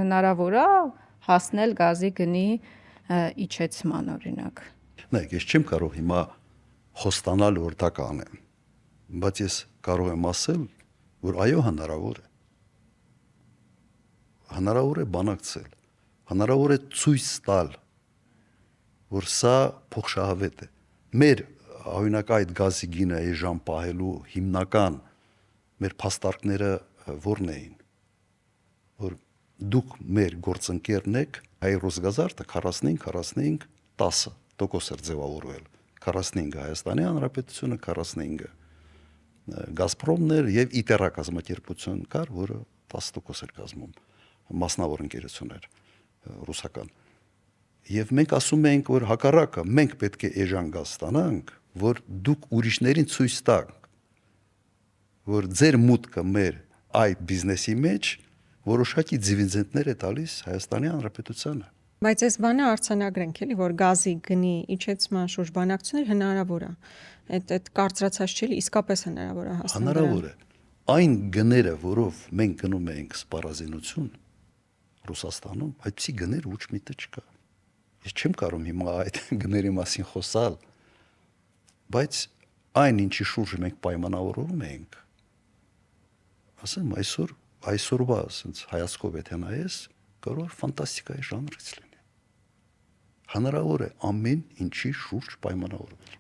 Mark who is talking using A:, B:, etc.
A: հնարավոր է հասնել գազի գնի իջեցման օրինակ։
B: Նայեք, ես չեմ կարող հիմա խոստանալ, որ դա կանեմ, բայց ես կարող եմ ասել, որ այո, հնարավոր է։ Հնարավոր է բանակցել, հնարավոր է ցույց տալ, որ սա փոխշահավետ է։ Մեր օրինակ այդ գազի գինը այժմ պահելու հիմնական մեր փաստարկները որն էին, որ դուք մեր գործընկերն եք, Հայ-Ռուսգազարդը 45-10% էր ձևավորվել, 45-ը Հայաստանի Հանրապետությունը, 45-ը Գազպրոմն էր եւ Իտերա կազմակերպություն կար, որը 10% էր կազմում, մասնավոր ընկերություն էր ռուսական։ Եվ մենք ասում ենք, որ հակառակը մենք պետք է էժան գազ ստանանք, որ դուք ուրիշներին ցույց տաք, որ ձեր մուտքը մեր այդ բիզնեսի մեջ որոշակի դիվիդենդներ է տալիս Հայաստանի Հանրապետությանը։
C: Բայց այս բանը արձանագրենք էլի, որ գազի գնի իջեցման շուրջ բանակցություններ հնարավոր է։ Այդ կարծրացած չէ, իսկապես հնարավոր է հասնել։
B: Հնարավոր է։ Այն գները, որով մենք գնում ենք սպառազինություն Ռուսաստանում, այդպիսի գներ ոչ միտը չկա։ Ես չեմ կարող հիմա այդ գների մասին խոսալ, բայց այն ինչի շուրջ մենք պայմանավորվում ենք, ասեմ այսօրվա ասենց հայացքով եթե նայես, կարող է ֆանտաստիկայի ժանրից լինի։ Հնարավոր է ամեն ինչի շուրջ պայմանավորվել։